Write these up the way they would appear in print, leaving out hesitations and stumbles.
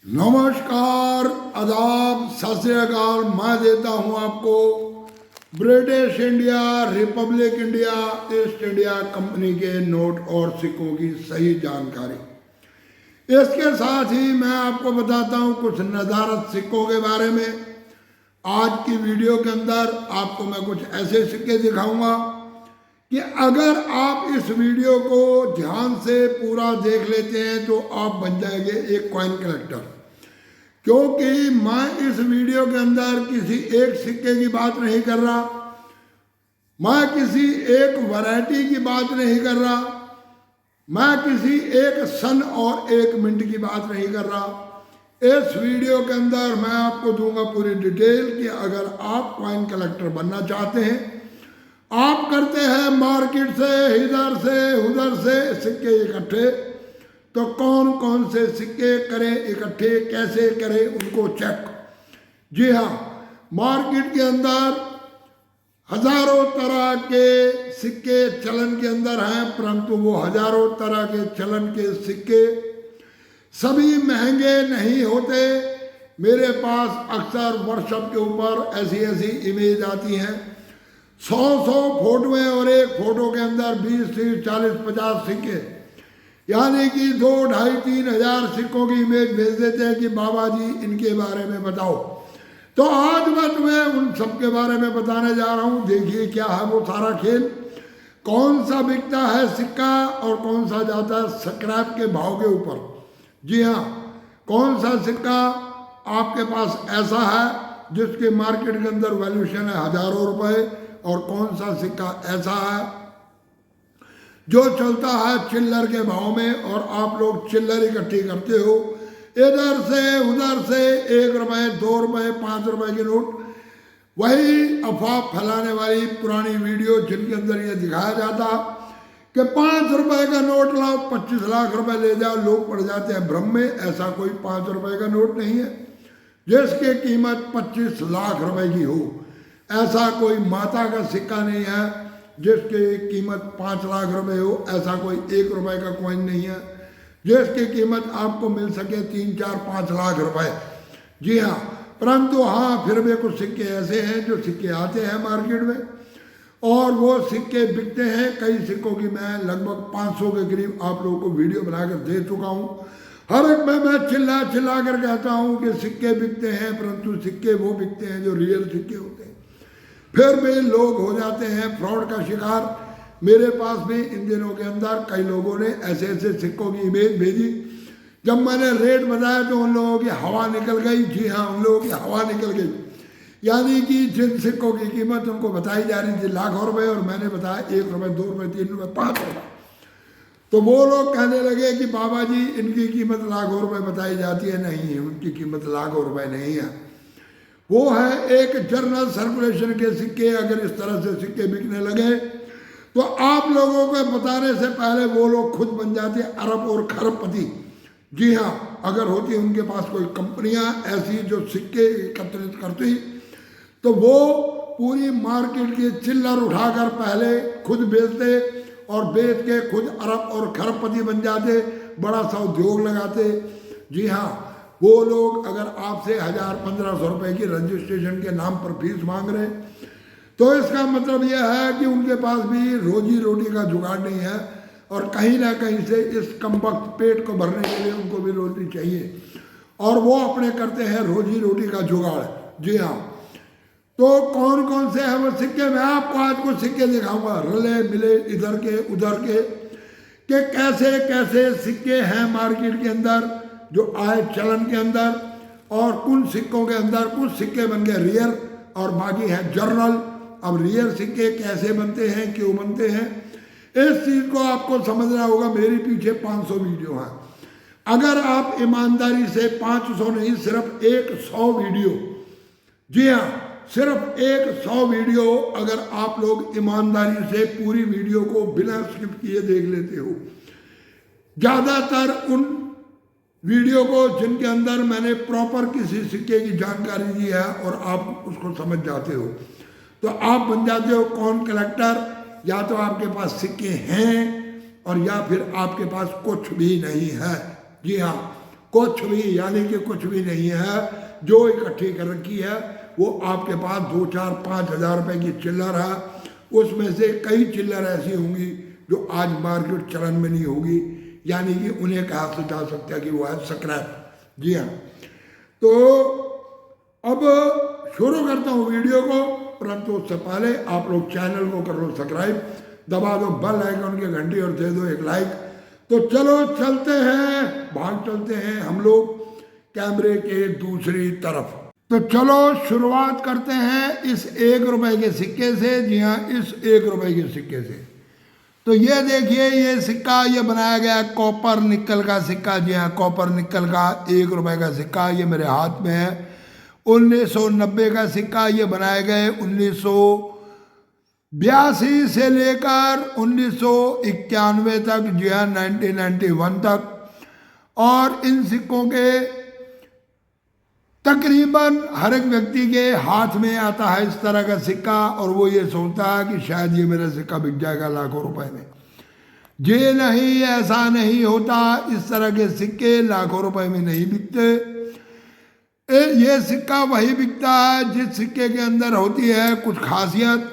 नमस्कार, आदाब, सत श्री अकाल। मैं देता हूं आपको British India, Republic India, east India company के नोट और सिक्कों की सही जानकारी। इसके साथ ही मैं आपको बताता हूं कुछ नदारत सिक्कों के बारे में। आज की वीडियो के अंदर आपको मैं कुछ ऐसे सिक्के दिखाऊंगा कि अगर आप इस वीडियो को ध्यान से पूरा देख लेते हैं तो आप बन जाएंगे एक कॉइन कलेक्टर। क्योंकि मैं इस वीडियो के अंदर किसी एक सिक्के की बात नहीं कर रहा, मैं किसी एक वैरायटी की बात नहीं कर रहा, मैं किसी एक सन और एक मिनट की बात नहीं कर रहा। इस वीडियो के अंदर मैं आपको दूंगा पूरी डिटेल कि अगर आप कॉइन कलेक्टर बनना चाहते हैं, आप करते हैं मार्केट से इधर से उधर से सिक्के इकट्ठे, तो कौन कौन से सिक्के करें इकट्ठे, कैसे करें उनको चेक। जी हाँ, मार्केट के अंदर हजारों तरह के सिक्के चलन के अंदर हैं, परंतु वो हजारों तरह के चलन के सिक्के सभी महंगे नहीं होते। मेरे पास अक्सर व्हाट्सएप के ऊपर ऐसी ऐसी इमेज आती हैं, 100 फोटोएं और एक फोटो के अंदर 20, 30, 40, 50 सिक्के, यानी कि 2, 2.5, 3 हजार सिक्कों की इमेज भेज देते हैं कि बाबा जी इनके बारे में बताओ। तो आज मैं तुम्हें उन सब के बारे में बताने जा रहा हूँ। देखिए क्या है वो सारा खेल, कौन सा बिकता है सिक्का और कौन सा जाता है स्क्रैप के भाव के ऊपर। जी हाँ, कौन सा सिक्का आपके पास ऐसा है जिसके मार्केट के अंदर वैल्यूशन है हजारों रुपए, और कौन सा सिक्का ऐसा है जो चलता है चिल्लर के भाव में, और आप लोग चिल्लर इकट्ठी करते हो इधर से उधर से, 1 रुपए, 2 रुपए, 5 रुपए के नोट। वही अफवाह फैलाने वाली पुरानी वीडियो जिनके अंदर ये दिखाया जाता कि 5 रुपए का नोट लाओ, 25 लाख रुपए ले जाओ, लोग पड़ जाते हैं भ्रम में। ऐसा कोई 5 रुपए का नोट नहीं है जिसकी कीमत 25 लाख रुपए की हो। ऐसा कोई माता का सिक्का नहीं है जिसकी कीमत 5 लाख रुपए हो। ऐसा कोई 1 रुपए का कॉइन नहीं है जिसकी कीमत आपको मिल सके 3, 4, 5 लाख रुपए। जी हाँ, परंतु हाँ, फिर भी कुछ सिक्के ऐसे हैं जो सिक्के आते हैं मार्केट में और वो सिक्के बिकते हैं। कई सिक्कों की मैं लगभग 500 के करीब आप लोगों को वीडियो बनाकर दे चुका हूँ। हर एक में मैं चिल्ला चिल्ला कर कहता हूँ कि सिक्के बिकते हैं, परंतु सिक्के वो बिकते हैं जो रियल सिक्के होते हैं। फिर भी लोग हो जाते हैं फ्रॉड का शिकार। मेरे पास भी इन दिनों के अंदर कई लोगों ने ऐसे ऐसे सिक्कों की इमेज भेजी। जब मैंने रेट बताया तो उन लोगों की हवा निकल गई। जी हाँ, उन लोगों की हवा निकल गई, यानी कि जिन सिक्कों की कीमत उनको बताई जा रही थी लाखों रुपए और मैंने बताया 1 रुपए, 2 रुपए, 3 रुपए, 5 रुपए, तो वो लोग कहने लगे कि बाबा जी इनकी कीमत लाखों रुपए बताई जाती है। नहीं, उनकी कीमत लाखों रुपए नहीं है, वो है एक जनरल सर्कुलेशन के सिक्के। अगर इस तरह से सिक्के बिकने लगे तो आप लोगों को बताने से पहले वो लोग खुद बन जाते अरब और खरबपति। जी हाँ, अगर होती उनके पास कोई कंपनियां ऐसी जो सिक्के एकत्रित करती तो वो पूरी मार्केट की चिल्लर उठाकर पहले खुद बेचते और बेच के खुद अरब और खरबपति बन जाते, बड़ा सा उद्योग लगाते। जी हाँ, वो लोग अगर आपसे 1000-1500 रुपए की रजिस्ट्रेशन के नाम पर फीस मांग रहे तो इसका मतलब यह है कि उनके पास भी रोजी रोटी का जुगाड़ नहीं है और कहीं ना कहीं से इस कमबख्त पेट को भरने के लिए उनको भी रोटी चाहिए और वो अपने करते हैं रोजी रोटी का जुगाड़। जी हाँ, तो कौन कौन से हैं वो सिक्के, मैं आपको आज कुछ सिक्के दिखाऊंगा रले मिले इधर के उधर के कि कैसे कैसे सिक्के हैं मार्केट के अंदर जो आए चलन के अंदर, और कुछ सिक्कों के अंदर कुछ सिक्के बन गए रियल और बाकी है जर्नल। अब रियल सिक्के कैसे बनते हैं, क्यों बनते हैं, इस चीज़ को आपको समझना होगा। मेरे पीछे 500 वीडियो हैं। अगर आप ईमानदारी से 500 नहीं, सिर्फ 100 वीडियो, जी हाँ, सिर्फ 100 वीडियो अगर आप लोग ईमानदारी से पूरी वीडियो को बिना स्किप किए देख लेते हो, ज़्यादातर उन वीडियो को जिनके अंदर मैंने प्रॉपर किसी सिक्के की जानकारी दी है और आप उसको समझ जाते हो, तो आप बन जाते हो कॉइन कलेक्टर। या तो आपके पास सिक्के हैं और या फिर आपके पास कुछ भी नहीं है। जी हाँ, कुछ भी, यानी कि कुछ भी नहीं है। जो इकट्ठी कर रखी है वो आपके पास 2, 4, 5 हज़ार रुपये की चिल्लर है, उसमें से कई चिल्लर ऐसी होंगी जो आज मार्केट चलन में नहीं होगी, यानी कि उन्हें कहा से जा सकता है कि वो है स्क्रैप। जी हाँ, तो अब शुरू करता हूँ वीडियो को, परंतु उससे पहले आप लोग चैनल को कर लो सब्सक्राइब, दबा दो बेल आइकन की घंटी और दे दो एक लाइक। तो चलो चलते हैं, भाग चलते हैं हम लोग कैमरे के दूसरी तरफ। तो चलो शुरुआत करते हैं इस 1 रुपए के सिक्के से। जी हाँ, इस 1 रुपए के सिक्के से। तो ये देखिए, ये सिक्का ये बनाया गया कॉपर निकल का सिक्का। जी हाँ, कॉपर निकल का 1 रुपए का सिक्का ये मेरे हाथ में है। 1990 का सिक्का ये बनाए गए 1982 से लेकर 1991 तक। जी हाँ, 1991 तक। और इन सिक्कों के तकरीबन हर एक व्यक्ति के हाथ में आता है इस तरह का सिक्का, और वो ये सोचता है कि शायद ये मेरा सिक्का बिक जाएगा लाखों रुपए में। जी नहीं, ऐसा नहीं होता। इस तरह के सिक्के लाखों रुपए में नहीं बिकते। ये सिक्का वही बिकता है जिस सिक्के के अंदर होती है कुछ खासियत,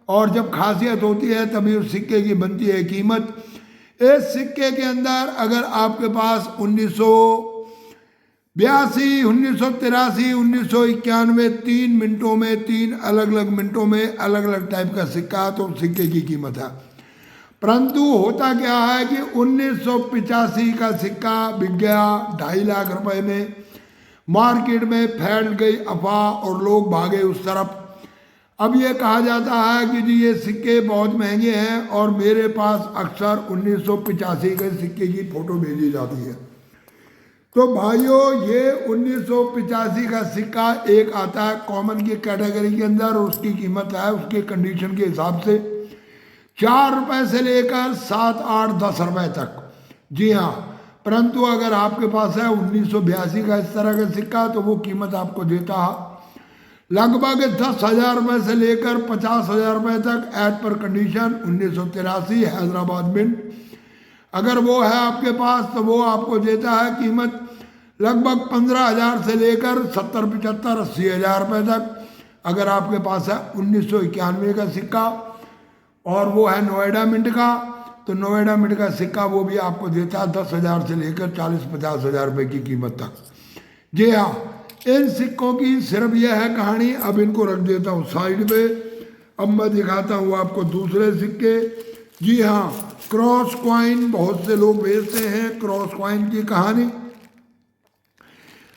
और जब खासियत होती है तभी उस सिक्के की बनती है कीमत। इस सिक्के के अंदर अगर आपके पास 1982, 1983, 1991 3 मिनटों में, 3 अलग अलग मिनटों में अलग अलग टाइप का सिक्का, तो सिक्के की कीमत है। परंतु होता क्या है कि 1985 का सिक्का बिक गया 2.5 लाख रुपए में। मार्केट में फैल गई अफवाह और लोग भागे उस तरफ। अब ये कहा जाता है कि जी ये सिक्के बहुत महंगे हैं, और मेरे पास अक्सर 1985 के सिक्के की फ़ोटो भेजी जाती है। तो भाइयों, ये 1985 का सिक्का एक आता है कॉमन की कैटेगरी के अंदर, और उसकी कीमत है उसके कंडीशन के हिसाब से 4 रुपए से लेकर 7, 8, 10 रुपए तक। जी हाँ, परंतु अगर आपके पास है 1982 का इस तरह का सिक्का, तो वो कीमत आपको देता है लगभग 10,000 रुपये से लेकर 50,000 रुपये तक, as per condition. 1983 Hyderabad mint अगर वो है आपके पास, तो वो आपको देता है कीमत लगभग 15,000 से लेकर 70, 75, 80,000 रुपये तक। अगर आपके पास है 1991 का सिक्का और वो है नोएडा मिंट का, तो नोएडा मिंट का सिक्का वो भी आपको देता है 10,000 से लेकर 40-50,000 रुपये की कीमत तक। जी हाँ, इन सिक्कों की सिर्फ यह है कहानी। अब इनको रख देता हूँ साइड पे। अब मैं दिखाता हूँ आपको दूसरे सिक्के। जी हाँ, क्रॉस कॉइन बहुत से लोग बेचते हैं। क्रॉस कॉइन की कहानी,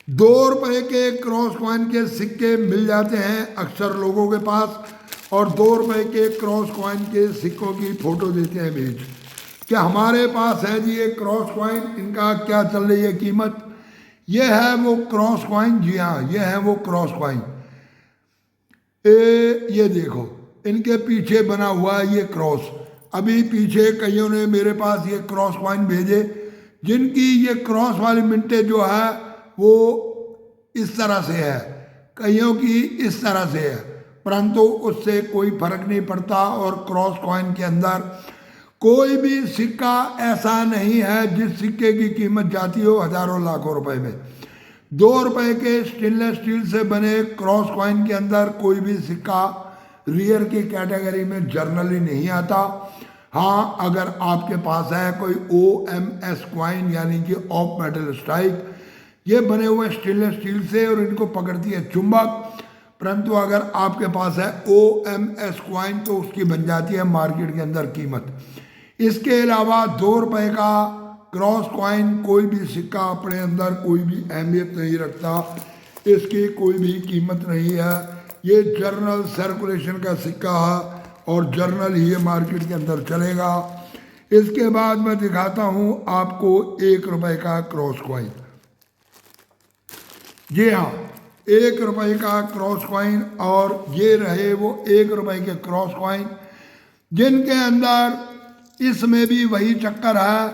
2 रुपए के क्रॉस कॉइन के सिक्के मिल जाते हैं अक्सर लोगों के पास, और 2 रुपए के क्रॉस कॉइन के सिक्कों की फोटो देते हैं बेच। क्या हमारे पास है जी ये क्रॉस कॉइन, इनका क्या चल रही है कीमत? ये है वो क्रॉस कॉइन। जी हाँ, ये है वो क्रॉस कॉइन। ये देखो, इनके पीछे बना हुआ है ये क्रॉस। अभी पीछे कईयों ने मेरे पास ये क्रॉस कॉइन भेजे, जिनकी ये क्रॉस वाली मिंटें जो है वो इस तरह से है, कईयों की इस तरह से है, परंतु उससे कोई फर्क नहीं पड़ता। और क्रॉस कॉइन के अंदर कोई भी सिक्का ऐसा नहीं है जिस सिक्के की कीमत जाती हो हजारों लाखों रुपए में। 2 रुपए के स्टेनलेस स्टील से बने क्रॉस कॉइन के अंदर कोई भी सिक्का रियर की कैटेगरी में जर्नली नहीं आता। हाँ, अगर आपके पास है कोई OMS कॉइन, यानी कि ऑफ मेटल स्ट्राइक, ये बने हुए स्टेनलेस स्टील से और इनको पकड़ती है चुंबक, परंतु अगर आपके पास है OMS कॉइन तो उसकी बन जाती है मार्केट के अंदर कीमत। इसके अलावा 2 रुपए का क्रॉस कॉइन कोई भी सिक्का अपने अंदर कोई भी अहमियत नहीं रखता, इसकी कोई भी कीमत नहीं है। ये जर्नल सर्कुलेशन का सिक्का है और जर्नल ही ये मार्केट के अंदर चलेगा। इसके बाद मैं दिखाता हूँ आपको 1 रुपए का क्रॉस कॉइन। जी हाँ, 1 रुपए का क्रॉस कॉइन, और ये रहे वो 1 रुपए के क्रॉस कॉइन, जिनके अंदर इसमें भी वही चक्कर है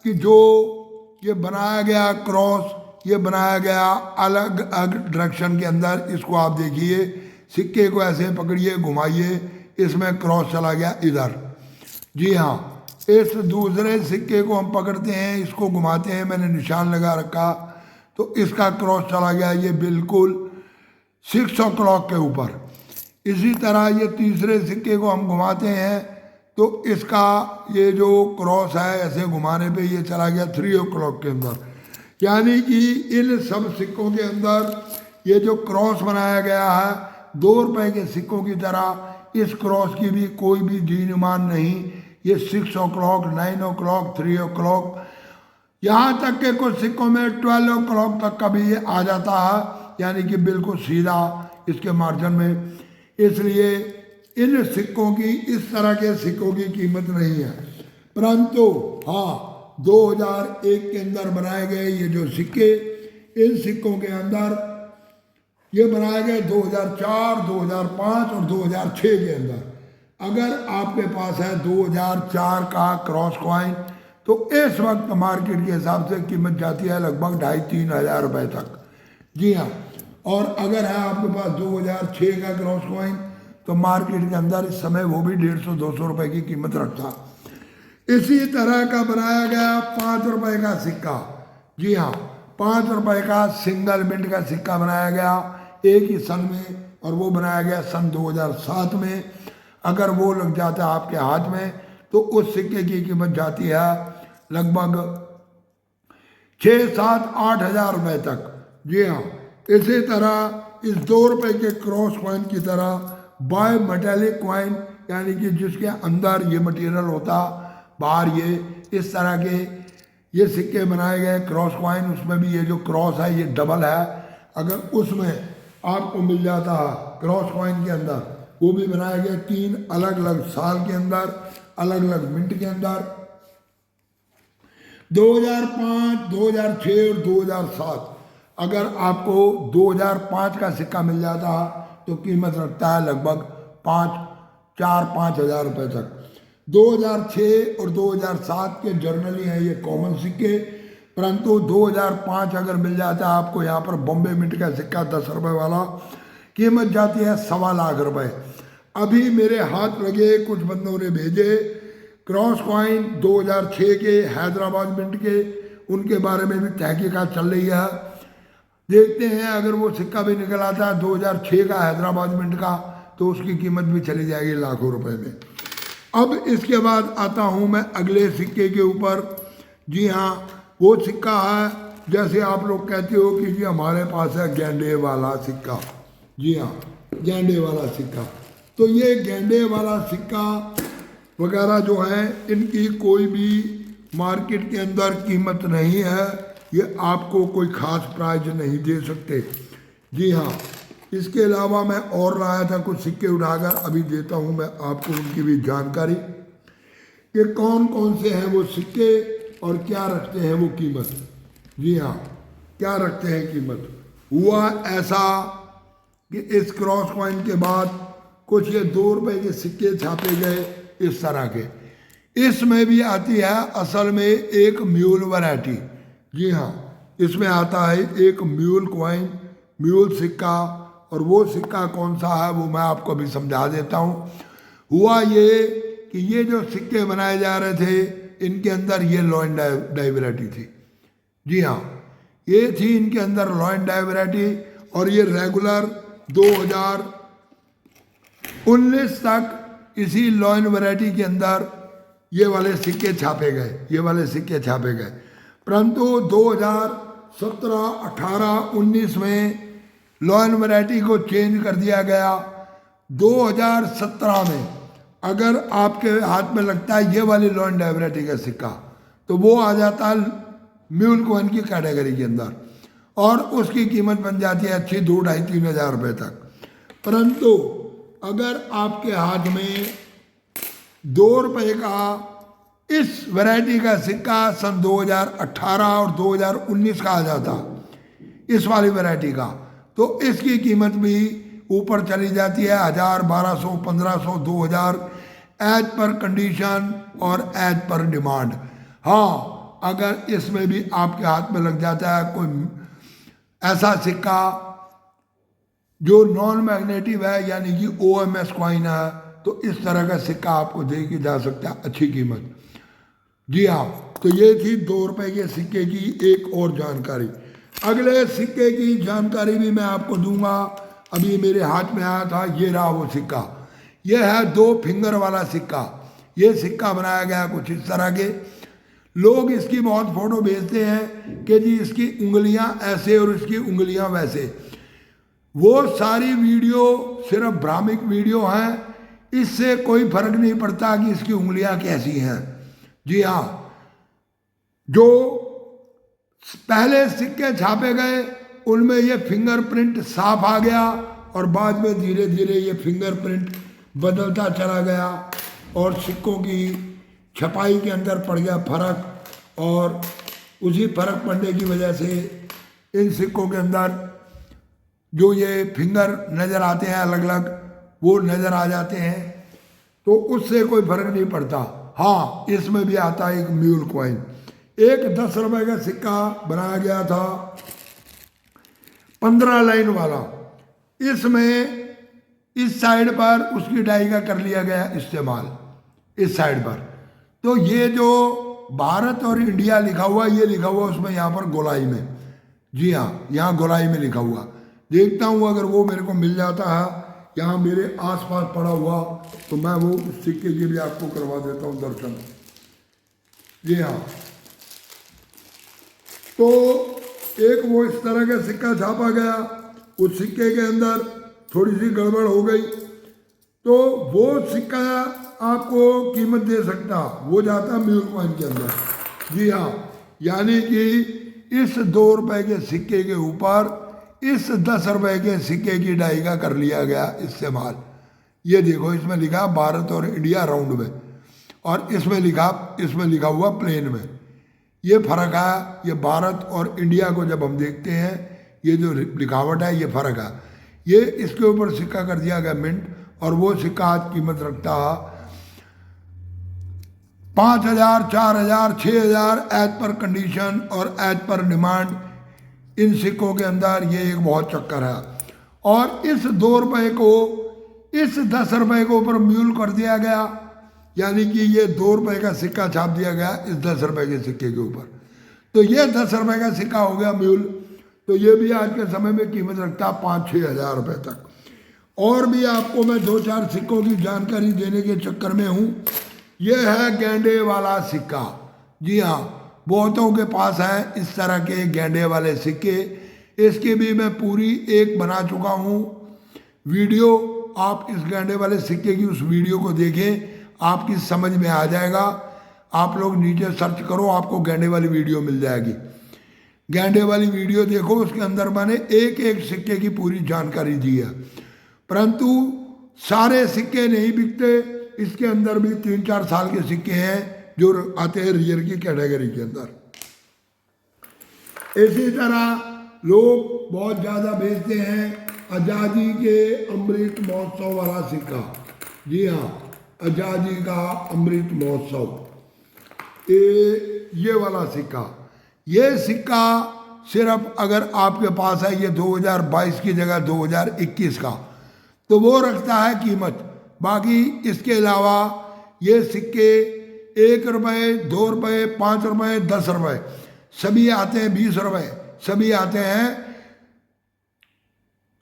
कि जो ये बनाया गया क्रॉस, ये बनाया गया अलग अलग डायरेक्शन के अंदर। इसको आप देखिए, सिक्के को ऐसे पकड़िए, घुमाइए, इसमें क्रॉस चला गया इधर। जी हाँ, इस दूसरे सिक्के को हम पकड़ते हैं, इसको घुमाते हैं, मैंने निशान लगा रखा, तो इसका क्रॉस चला गया ये बिल्कुल 6 o'clock के ऊपर। इसी तरह ये तीसरे सिक्के को हम घुमाते हैं तो इसका ये जो क्रॉस है ऐसे घुमाने पे ये चला गया 3 o'clock के अंदर। यानी कि इन सब सिक्कों के अंदर ये जो क्रॉस बनाया गया है 2 रुपए के सिक्कों की तरह इस क्रॉस की भी कोई भी दीनुमान नहीं। ये 6 o'clock, 9 o'clock, 3 o'clock, यहाँ तक के कुछ सिक्कों में 12 o'clock तक का भी ये आ जाता है, यानी कि बिल्कुल सीधा इसके मार्जिन में। इसलिए इन सिक्कों की, इस तरह के सिक्कों की कीमत नहीं है। परंतु हाँ, 2001 के अंदर बनाए गए ये जो सिक्के, इन सिक्कों के अंदर ये बनाए गए 2004, 2005 और 2006 के अंदर। अगर आपके पास है 2004 का क्रॉस कॉइन तो इस वक्त मार्केट के हिसाब से कीमत जाती है लगभग 2,500-3 हज़ार रुपये तक। जी हाँ, और अगर है आपके पास 2006 का क्रॉस कॉइन तो मार्केट के अंदर इस समय वो भी 150-200 रुपये की कीमत रखता। इसी तरह का बनाया गया 5 रुपये का सिक्का। जी हाँ, 5 रुपये का सिंगल मिंट का सिक्का बनाया गया एक ही सन में, और वो बनाया गया सन 2007 में। अगर वो लग जाता है आपके हाथ में तो उस सिक्के की कीमत जाती है लगभग 6-7-8 हज़ार रुपये तक। जी हाँ, इसी तरह इस 2 रुपये के क्रॉस कॉइन की तरह बाय मेटेलिक कॉइन, यानी कि जिसके अंदर ये मटेरियल होता, बाहर ये इस तरह के ये सिक्के बनाए गए क्रॉस कॉइन, उसमें भी ये जो क्रॉस है ये डबल है। अगर उसमें आपको मिल जाता है क्रॉस कॉइन के अंदर, वो भी बनाया गया 3 अलग अलग साल के अंदर, अलग अलग मिनट के अंदर, 2005, 2006 और 2007। अगर आपको 2005 का सिक्का मिल जाता तो कीमत रखता है लगभग 4-5 हज़ार रुपये तक। 2006 और 2007 के जर्नली हैं ये कॉमन सिक्के। परंतु 2005 अगर मिल जाता है आपको यहाँ पर बॉम्बे मिंट का सिक्का 10 रुपये वाला, कीमत जाती है 1.25 लाख रुपये। अभी मेरे हाथ लगे कुछ बंदों ने भेजे क्रॉस कॉइन 2006 के हैदराबाद मिंट के, उनके बारे में भी तहकीकात चल रही है। देखते हैं अगर वो सिक्का भी निकल आता है 2006 का हैदराबाद मिंट का तो उसकी कीमत भी चली जाएगी लाखों रुपए में। अब इसके बाद आता हूँ मैं अगले सिक्के के ऊपर। जी हाँ, वो सिक्का है जैसे आप लोग कहते हो कि जी हमारे पास है गेंडे वाला सिक्का। जी हाँ, गेंडे वाला सिक्का। तो ये गेंडे वाला सिक्का वगैरह जो है इनकी कोई भी मार्केट के अंदर कीमत नहीं है, ये आपको कोई ख़ास प्राइज नहीं दे सकते। जी हाँ, इसके अलावा मैं और लाया था कुछ सिक्के उठाकर, अभी देता हूँ मैं आपको उनकी भी जानकारी कि कौन कौन से हैं वो सिक्के और क्या रखते हैं वो कीमत। जी हाँ, क्या रखते हैं कीमत। हुआ ऐसा कि इस क्रॉस कॉइन के बाद कुछ ये 2 रुपये के सिक्के छापे गए इस तरह के। इसमें भी आती है असल में एक म्यूल वैरायटी। जी हाँ, इसमें आता है एक म्यूल कॉइन, म्यूल सिक्का, और वो सिक्का कौन सा है वो मैं आपको अभी समझा देता हूँ। हुआ ये कि ये जो सिक्के बनाए जा रहे थे इनके अंदर ये लॉ एंड डाई वैरायटी थी। जी हाँ, ये थी इनके अंदर लॉ एंड डाई वैरायटी, और ये रेगुलर 2019 तक इसी लॉ एंड वैरायटी के अंदर ये वाले सिक्के छापे गए, ये वाले सिक्के छापे गए। परंतु 2017, 18, 19 में लॉ एंड वैरायटी को चेंज कर दिया गया। 2017 में अगर आपके हाथ में लगता है ये वाली लॉ एंड वैरायटी का सिक्का तो वो आ जाता है म्यूल कॉइन की कैटेगरी के अंदर, और उसकी कीमत बन जाती है अच्छी 2-2.5-3 हज़ार रुपये तक। परंतु अगर आपके हाथ में 2 रुपये का इस वैरायटी का सिक्का सन 2018 और 2019 का आ जाता इस वाली वैरायटी का, तो इसकी कीमत भी ऊपर चली जाती है 1000, 1200, 1500, 2000 एज पर कंडीशन और एज पर डिमांड। हाँ, अगर इसमें भी आपके हाथ में लग जाता है कोई ऐसा सिक्का जो नॉन मैग्नेटिव है यानी कि OMS कॉइन है, तो इस तरह का सिक्का आपको दे के जा सकता है अच्छी कीमत। जी हाँ, तो ये थी 2 रुपये के सिक्के की एक और जानकारी। अगले सिक्के की जानकारी भी मैं आपको दूंगा। अभी मेरे हाथ में आया था, ये रहा वो सिक्का। ये है 2 फिंगर वाला सिक्का। ये सिक्का बनाया गया कुछ इस तरह के। लोग इसकी बहुत फोटो भेजते हैं कि जी इसकी उंगलियां ऐसे और इसकी उंगलियां वैसे। वो सारी वीडियो सिर्फ भ्रामिक वीडियो हैं, इससे कोई फर्क नहीं पड़ता कि इसकी उंगलियां कैसी हैं। जी हाँ, जो पहले सिक्के छापे गए उनमें ये फिंगरप्रिंट साफ आ गया और बाद में धीरे धीरे ये फिंगरप्रिंट बदलता चला गया और सिक्कों की छपाई के अंदर पड़ गया फर्क। और उसी फर्क पड़ने की वजह से इन सिक्कों के अंदर जो ये फिंगर नज़र आते हैं अलग अलग, वो नज़र आ जाते हैं, तो उससे कोई फर्क नहीं पड़ता। हाँ, इसमें भी आता है एक म्यूल कॉइन। एक 10 रुपए का सिक्का बनाया गया था 15 लाइन वाला। इसमें इस साइड पर उसकी डाई का कर लिया गया इस्तेमाल, इस साइड पर। तो ये जो भारत और इंडिया लिखा हुआ, ये लिखा हुआ उसमें यहाँ पर गोलाई में। जी हाँ, यहाँ गोलाई में लिखा हुआ। देखता हूँ अगर वो मेरे को मिल जाता है यहाँ मेरे आसपास पड़ा हुआ, तो मैं वो सिक्के की भी आपको करवा देता हूँ दर्शन। जी हाँ, तो एक वो इस तरह का सिक्का छापा गया, उस सिक्के के अंदर थोड़ी सी गड़बड़ हो गई, तो वो सिक्का आपको कीमत दे सकता, वो जाता म्यूल कॉइन के अंदर। जी हाँ, यानी कि इस 2 रुपए के सिक्के के ऊपर इस 10 रुपए के सिक्के की डाई का कर लिया गया इस्तेमाल। ये देखो, इसमें लिखा भारत और इंडिया राउंड में, और इसमें लिखा हुआ प्लेन में। ये फर्क है। ये भारत और इंडिया को जब हम देखते हैं, ये जो लिखावट है, ये फर्क है। ये इसके ऊपर सिक्का कर दिया गया मिंट, और वो सिक्का आज कीमत रखता है 5,000, 4,000, 6,000 एज पर कंडीशन और एज पर डिमांड। इन सिक्कों के अंदर ये एक बहुत चक्कर है। और इस 2 रुपए को इस 10 रुपए के ऊपर म्यूल कर दिया गया, यानी कि ये 2 रुपए का सिक्का छाप दिया गया इस 10 रुपए के सिक्के के ऊपर। तो ये 10 रुपए का सिक्का हो गया म्यूल। तो ये भी आज के समय में कीमत रखता 5-6 हज़ार रुपए तक। और भी आपको मैं 2-4 सिक्कों की जानकारी देने के चक्कर में हूँ। ये है गेंडे वाला सिक्का। जी हाँ, बहुतों के पास है इस तरह के गेंडे वाले सिक्के। इसकी भी मैं पूरी एक बना चुका हूँ वीडियो। आप इस गेंडे वाले सिक्के की उस वीडियो को देखें, आपकी समझ में आ जाएगा। आप लोग नीचे सर्च करो, आपको गेंडे वाली वीडियो मिल जाएगी। गेंडे वाली वीडियो देखो, उसके अंदर मैंने एक एक सिक्के की पूरी जानकारी दी है। परंतु सारे सिक्के नहीं बिकते, इसके अंदर भी 3-4 साल के सिक्के हैं जो आते हैं रियर की कैटेगरी के अंदर। इसी तरह लोग बहुत ज़्यादा बेचते हैं आज़ादी के अमृत महोत्सव वाला सिक्का। जी हाँ, आज़ादी का अमृत महोत्सव, ये वाला सिक्का। ये सिक्का सिर्फ अगर आपके पास है ये 2022 की जगह 2021 का, तो वो रखता है कीमत। बाकी इसके अलावा ये सिक्के 1 रुपये, 2 रुपये, 5 रुपये, 10 रुपये सभी आते हैं, 20 रुपये सभी आते हैं।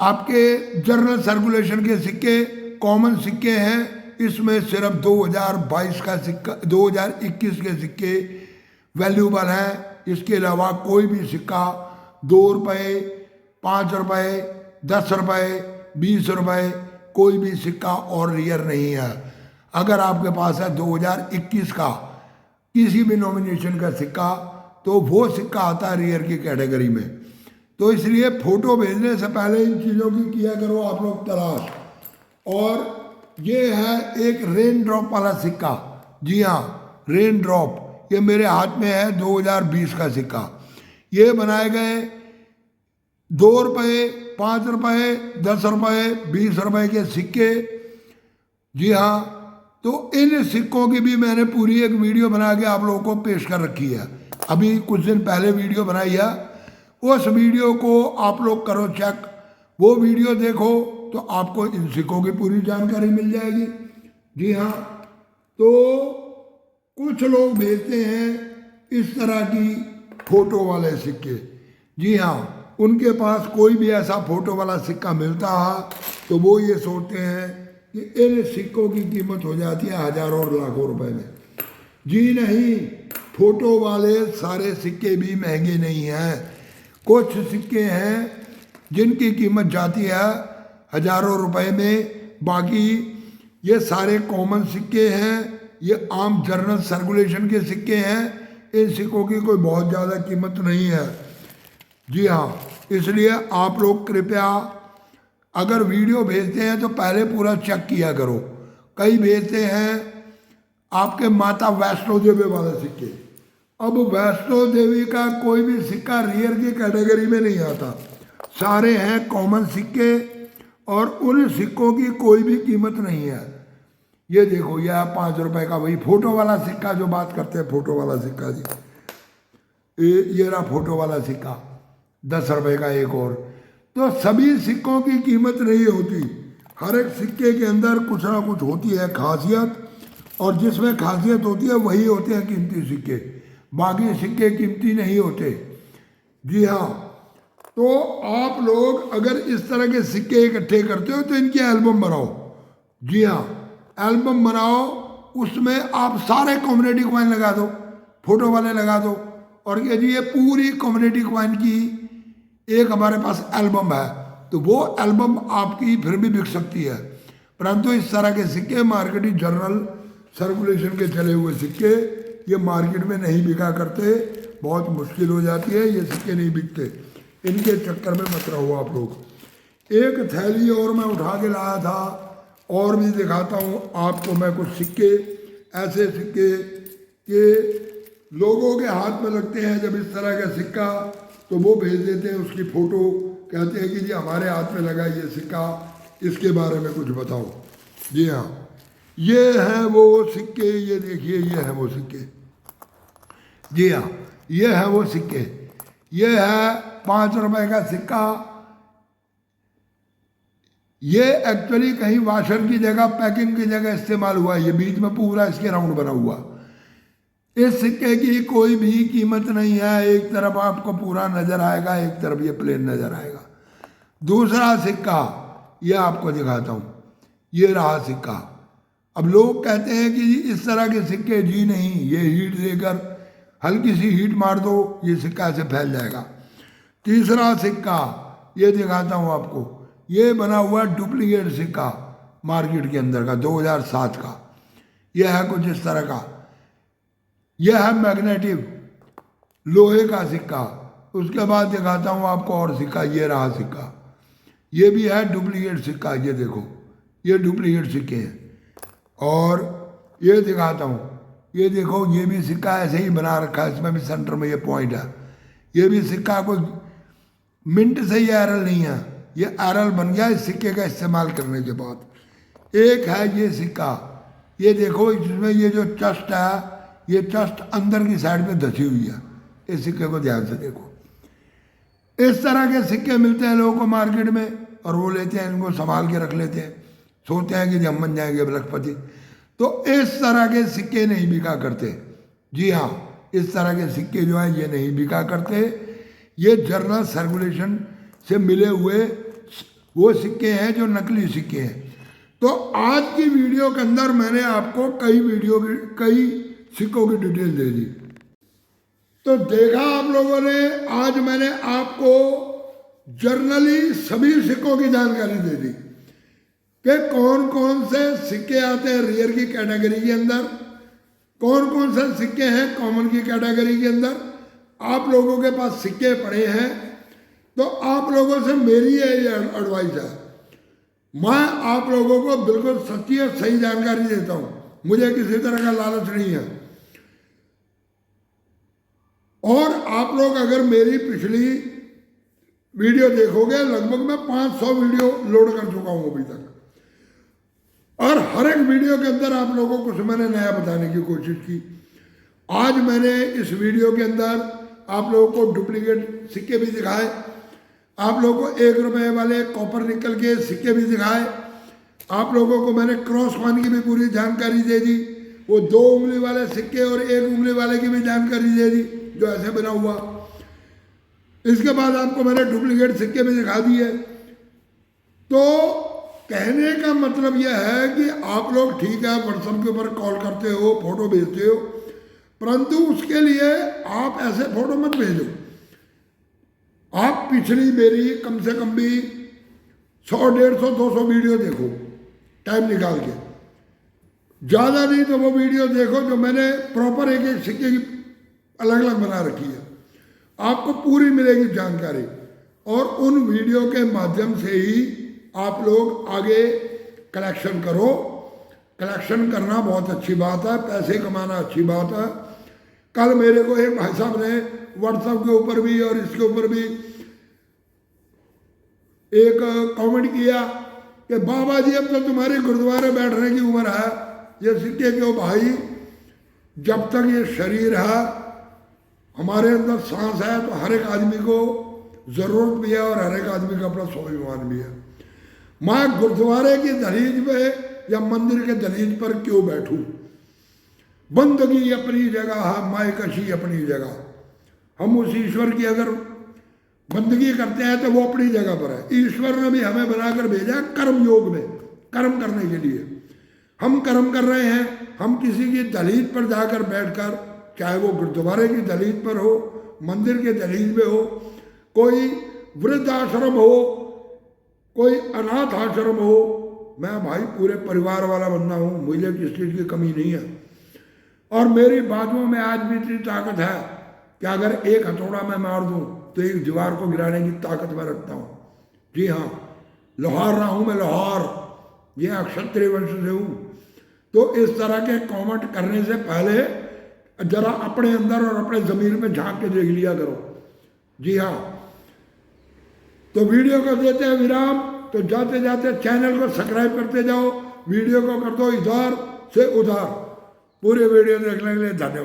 आपके जनरल सर्कुलेशन के सिक्के कॉमन सिक्के हैं। इसमें सिर्फ 2022 का सिक्का, 2021 के सिक्के वैल्यूबल हैं। इसके अलावा कोई भी सिक्का 2 रुपये, 5 रुपये, 10 रुपये, 20 रुपये कोई भी सिक्का और रियर नहीं है। अगर आपके पास है 2021 का किसी भी नॉमिनेशन का सिक्का, तो वो सिक्का आता है रियर की कैटेगरी में। तो इसलिए फ़ोटो भेजने से पहले इन चीज़ों की किया करो आप लोग तलाश। और ये है एक रेन ड्रॉप वाला सिक्का। जी हाँ, रेन ड्रॉप, ये मेरे हाथ में है 2020 का सिक्का। ये बनाए गए 2 रुपये, 5 रुपये, 10 रुपये, 20 रुपये के सिक्के। जी हाँ, तो इन सिक्कों की भी मैंने पूरी एक वीडियो बना के आप लोगों को पेश कर रखी है। अभी कुछ दिन पहले वीडियो बनाई है, उस वीडियो को आप लोग करो चेक। वो वीडियो देखो तो आपको इन सिक्कों की पूरी जानकारी मिल जाएगी। जी हाँ, तो कुछ लोग भेजते हैं इस तरह की फोटो वाले सिक्के। जी हाँ, उनके पास कोई भी ऐसा फोटो वाला सिक्का मिलता है तो वो ये सोचते हैं कि इन सिक्कों की कीमत हो जाती है हजारों और लाखों रुपए में। जी नहीं, फोटो वाले सारे सिक्के भी महंगे नहीं हैं। कुछ सिक्के हैं जिनकी कीमत जाती है हजारों रुपए में, बाकी ये सारे कॉमन सिक्के हैं, ये आम जनरल सर्कुलेशन के सिक्के हैं। इन सिक्कों की कोई बहुत ज़्यादा कीमत नहीं है। जी हाँ, इसलिए आप लोग कृपया अगर वीडियो भेजते हैं तो पहले पूरा चेक किया करो। कई भेजते हैं आपके माता वैष्णो देवी वाले सिक्के। अब वैष्णो देवी का कोई भी सिक्का रेयर की कैटेगरी में नहीं आता, सारे हैं कॉमन सिक्के और उन सिक्कों की कोई भी कीमत नहीं है। ये देखो, यह 5 रुपए का वही फोटो वाला सिक्का जो बात करते हैं, फोटो वाला सिक्का जी, ये रहा फोटो वाला सिक्का, 10 रुपए का एक और। तो सभी सिक्कों की कीमत नहीं होती, हर एक सिक्के के अंदर कुछ ना कुछ होती है खासियत, और जिसमें खासियत होती है वही होते हैं कीमती सिक्के, बाकी सिक्के कीमती नहीं होते। जी हाँ, तो आप लोग अगर इस तरह के सिक्के इकट्ठे करते हो तो इनकी एल्बम बनाओ। जी हाँ, एल्बम बनाओ, उसमें आप सारे कम्युनिटी कॉइन लगा दो, फोटो वाले लगा दो, और ये जी ये पूरी कम्युनिटी कॉइन की एक हमारे पास एल्बम है, तो वो एल्बम आपकी फिर भी बिक सकती है। परंतु इस तरह के सिक्के मार्केट जनरल सर्कुलेशन के चले हुए सिक्के ये मार्केट में नहीं बिका करते, बहुत मुश्किल हो जाती है, ये सिक्के नहीं बिकते, इनके चक्कर में मत रहो आप लोग। एक थैली और मैं उठा के लाया था, और भी दिखाता हूँ आपको मैं कुछ सिक्के, ऐसे सिक्के के लोगों के हाथ में लगते हैं। जब इस तरह का सिक्का तो वो भेज देते हैं उसकी फ़ोटो, कहते हैं कि जी हमारे हाथ में लगा ये सिक्का, इसके बारे में कुछ बताओ। जी हाँ, ये हैं वो सिक्के, ये देखिए ये है वो सिक्के। जी हाँ, ये है वो सिक्के, ये है 5 रुपए का सिक्का। ये एक्चुअली कहीं वाशर की जगह, पैकिंग की जगह इस्तेमाल हुआ है, ये बीच में पूरा इसके राउंड बना हुआ। इस सिक्के की कोई भी कीमत नहीं है, एक तरफ आपको पूरा नजर आएगा, एक तरफ ये प्लेन नजर आएगा। दूसरा सिक्का ये आपको दिखाता हूँ, ये रहा सिक्का। अब लोग कहते हैं कि इस तरह के सिक्के, जी नहीं, ये हीट देकर हल्की सी हीट मार दो, ये सिक्का ऐसे फैल जाएगा। तीसरा सिक्का ये दिखाता हूँ आपको, ये बना हुआ डुप्लीकेट सिक्का मार्केट के अंदर का 2007 का, यह है कुछ इस तरह का। यह है मैग्नेटिव लोहे का सिक्का। उसके बाद दिखाता हूँ आपको और सिक्का, ये रहा सिक्का, ये भी है डुप्लीकेट सिक्का, ये देखो ये डुप्लीकेट सिक्के हैं। और ये दिखाता हूँ, ये देखो ये भी सिक्का ऐसे ही बना रखा है, इसमें भी सेंटर में ये पॉइंट है। ये भी सिक्का कोई मिनट से ही एरल नहीं है, ये एरल बन गया इस सिक्के का इस्तेमाल करने के बाद। एक है ये सिक्का, ये देखो इसमें ये जो चस्ट है, ये चस्ट अंदर की साइड में धसी हुई है, इस सिक्के को ध्यान से देखो। इस तरह के सिक्के मिलते हैं लोगों को मार्केट में, और वो लेते हैं, इनको संभाल के रख लेते हैं, सोचते हैं कि हम बन जाएंगे लखपति। तो इस तरह के सिक्के नहीं बिका करते। जी हाँ, इस तरह के सिक्के जो हैं ये नहीं बिका करते, ये जनरल सर्कुलेशन से मिले हुए वो सिक्के हैं जो नकली सिक्के हैं। तो आज की वीडियो के अंदर मैंने आपको कई सिक्कों की डिटेल दे दी। तो देखा आप लोगों ने, आज मैंने आपको जर्नली सभी सिक्कों की जानकारी दे दी कि कौन कौन से सिक्के आते हैं रेयर की कैटेगरी के अंदर, कौन कौन से सिक्के हैं कॉमन की कैटेगरी के अंदर। आप लोगों के पास सिक्के पड़े हैं तो आप लोगों से मेरी ये एडवाइस है, मैं आप लोगों को बिल्कुल सच्ची और सही जानकारी देता हूं, मुझे किसी तरह का लालच नहीं है। और आप लोग अगर मेरी पिछली वीडियो देखोगे, लगभग मैं 500 वीडियो लोड कर चुका हूं अभी तक, और हर एक वीडियो के अंदर आप लोगों को कुछ मैंने नया बताने की कोशिश की। आज मैंने इस वीडियो के अंदर आप लोगों को डुप्लीकेट सिक्के भी दिखाए, आप लोगों को 1 रुपए वाले कॉपर निकल के सिक्के भी दिखाए, आप लोगों को मैंने क्रॉस कॉइन की भी पूरी जानकारी दे दी, वो 2 उंगली वाले सिक्के और 1 उंगली वाले की भी जानकारी दे दी जो ऐसे बना हुआ। इसके बाद आपको मैंने डुप्लीकेट सिक्के भी दिखा दिए। तो कहने का मतलब यह है कि आप लोग ठीक है व्हाट्सएप के ऊपर कॉल करते हो, फोटो भेजते हो, परंतु उसके लिए आप ऐसे फोटो मत भेजो। आप पिछली मेरी कम से कम भी 100, 150, 200 वीडियो देखो टाइम निकाल के, ज़्यादा नहीं तो वो वीडियो देखो जो मैंने प्रॉपर एक एक सिक्के की अलग अलग बना रखी है, आपको पूरी मिलेगी जानकारी। और उन वीडियो के माध्यम से ही आप लोग आगे कलेक्शन करो। कलेक्शन करना बहुत अच्छी बात है, पैसे कमाना अच्छी बात है। कल मेरे को एक भाई साहब ने व्हाट्सएप के ऊपर भी और इसके ऊपर भी एक कमेंट किया कि बाबा जी अब तो तुम्हारे गुरुद्वारे बैठने की उम्र है, ये सिक्के क्यों भाई, जब तक ये शरीर है, हमारे अंदर सांस है, तो हर एक आदमी को ज़रूरत भी है और हर एक आदमी का अपना स्वाभिमान भी है। मैं गुरुद्वारे की दहलीज पे या मंदिर के दहलीज पर क्यों बैठूं? बंदगी अपनी जगह है, मायकशी अपनी जगह। हम उस ईश्वर की अगर बंदगी करते हैं तो वो अपनी जगह पर है। ईश्वर ने भी हमें बनाकर भेजा कर्म योग में, कर्म करने के लिए। हम कर्म कर रहे हैं, हम किसी की दहलीज पर जाकर बैठकर, चाहे वो गुरुद्वारे की दहलीज पर हो, मंदिर के दहलीज में हो, कोई वृद्ध आश्रम हो, कोई अनाथ आश्रम हो, मैं भाई पूरे परिवार वाला बंदा हूँ, मुझे किस चीज़ की कमी नहीं है। और मेरी बाजुओं में आज भी इतनी ताकत है कि अगर एक हथौड़ा मैं मार दूँ तो एक दीवार को गिराने की ताकत मैं रखता हूँ। जी हाँ, लोहार रहा हूँ मैं, लोहार, ये क्षत्रिय वंश से हूँ। तो इस तरह के कमेंट करने से पहले जरा अपने अंदर और अपने ज़मीर में झांक के देख लिया करो। जी हाँ, तो वीडियो को देते हैं विराम। तो जाते जाते चैनल को सब्सक्राइब करते जाओ, वीडियो को कर दो इधर से उधर। पूरे वीडियो देखने के लिए धन्यवाद।